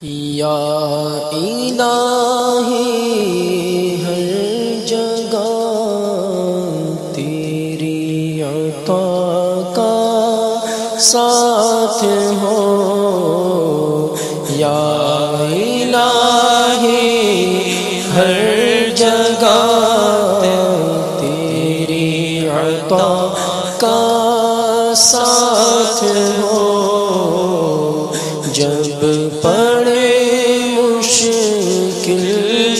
یا الہی ہر جگہ تیری عطا کا ساتھ ہو، یا الہی ہر جگہ تیری عطا کا ساتھ ہو، جب پڑے مشکل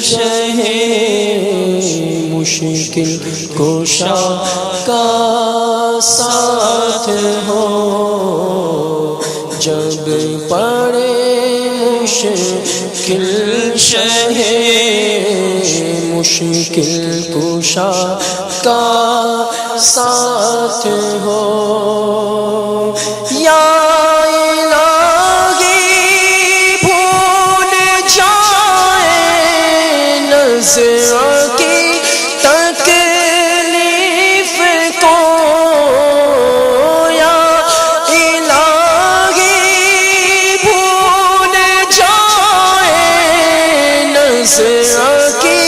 شہ مشکل کشا کا ساتھ ہو، جب پڑے مشکل شہ مشکل کشا کا ساتھ ہو، یا کی تکلیف کو، یا الہی بھول جائے نظر کی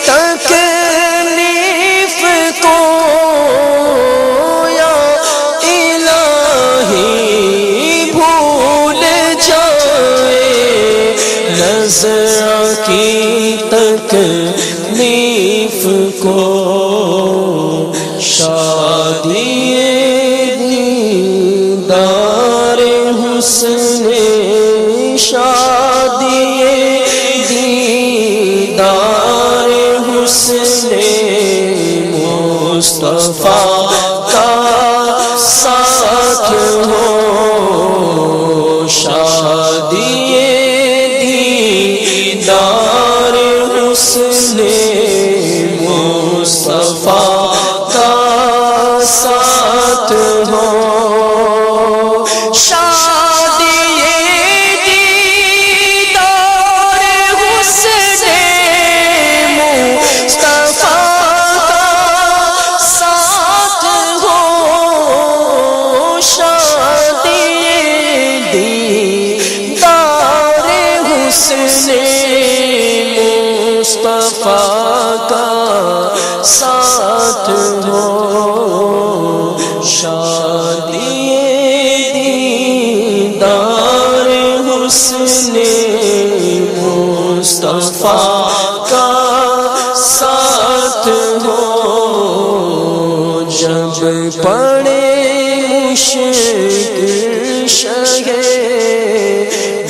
تکلیف کو، یا الہی بھول جائے نظر کی تکلیف کو، شادی دیدار حسن شادی دیدار حسن مصطفیٰ کا ساتھ ہو، شادی دیدار حسن مصطفیٰ کا ساتھ ہو، شادی دیدار حسن مصطفیٰ کا ساتھ ہو، شادی دیدار حسن مصطفیٰ کا ساتھ ہو، شادی دیدار حسن مصطفیٰ کا ساتھ ہو، جب پڑے مشکل شہ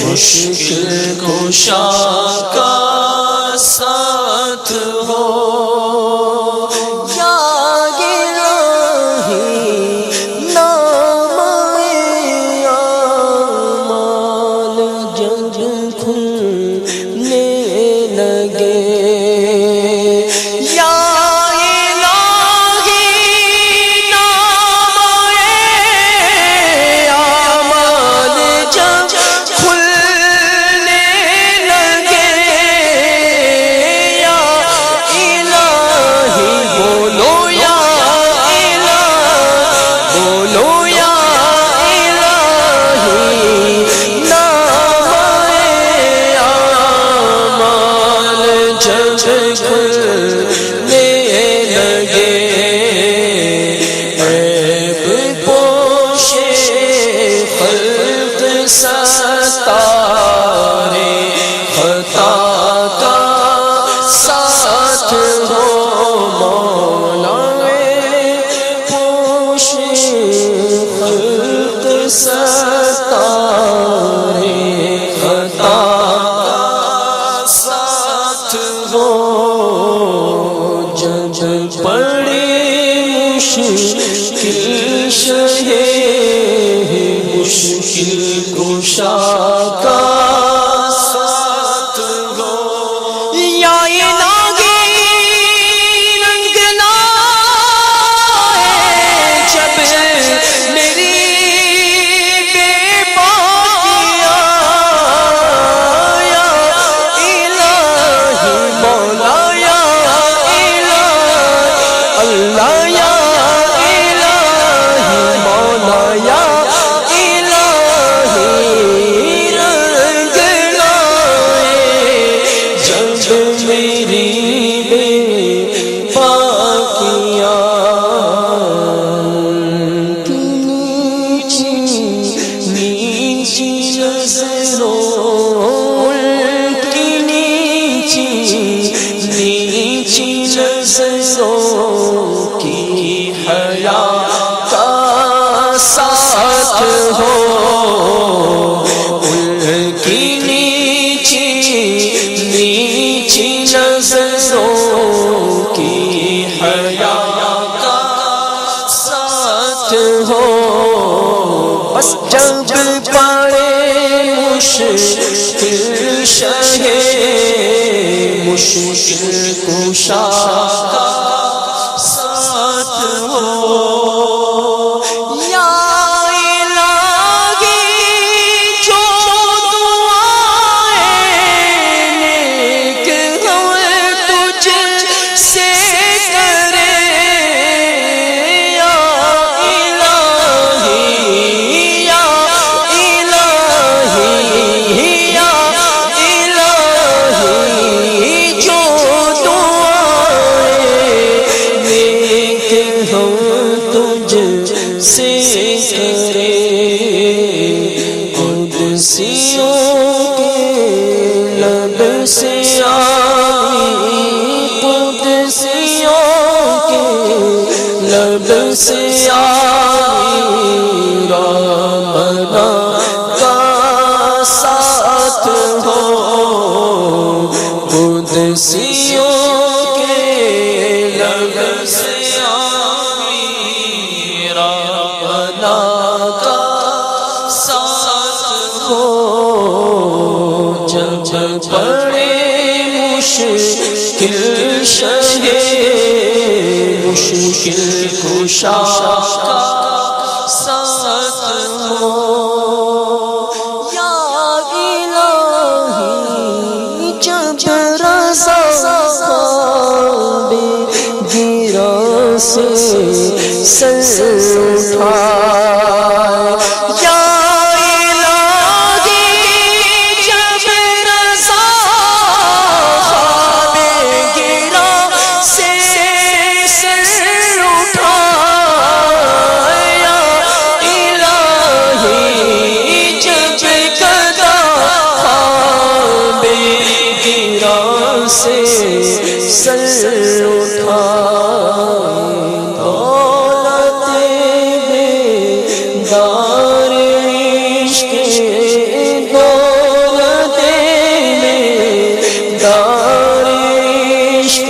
مشکل کشا کا ساتھ ہو، یا الہی نام اعمال جب کھلنے لگے، یا الہی نام اعمال جب کھلنے لگے، یا نظروں کی حیا کا ساتھ ہو، ان کی نیچی نیچی نظروں کی حیا کا ساتھ ہو، بس جب پڑے مشکل شہ مشکل کشا کا ساتھ ہو، یا الہی جو دعائیں نیک ہم تجھ سے کرے، یا الہی یا الہی یا الہی جو دعائیں نیک ہم تجھ سے کرے، قدسیوں کے لب سے آئی، قدسیوں کے لب سے آئی، ربنا کا ساتھ ہو، قدسیوں کے لب سے آئی، ربنا کا ساتھ ہو، جب پڑے مشکل شہ مشکل کشا کا ساتھ ہو، یا الہی جب رضا بے گرا سے سر اٹھائے، یا الہی جب رضا بے گرا سے سر اٹھائے، یا الہی جب گدا بے گرا سے سر اٹھائے، دولت بیدار عشق دولت بیدار عشق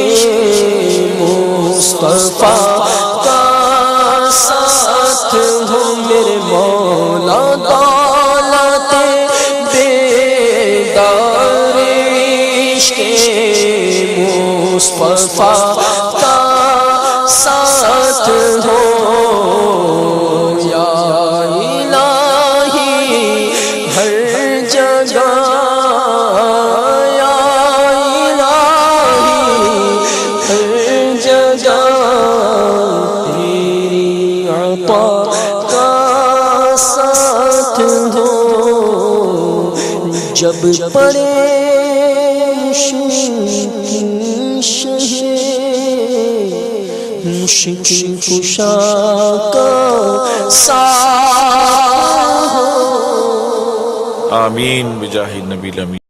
مصطفیٰ کا ساتھ ہو، میرے مولا دولت بیدار عشق مصطفیٰ کا ساتھ ہو، یا الہی ہر جگہ، یا الہی ہر جگہ تیری عطا کا ساتھ ہو، جب پڑے مشکل کشا کا ساتھ ہو، آمین بجاہ النبی الامین۔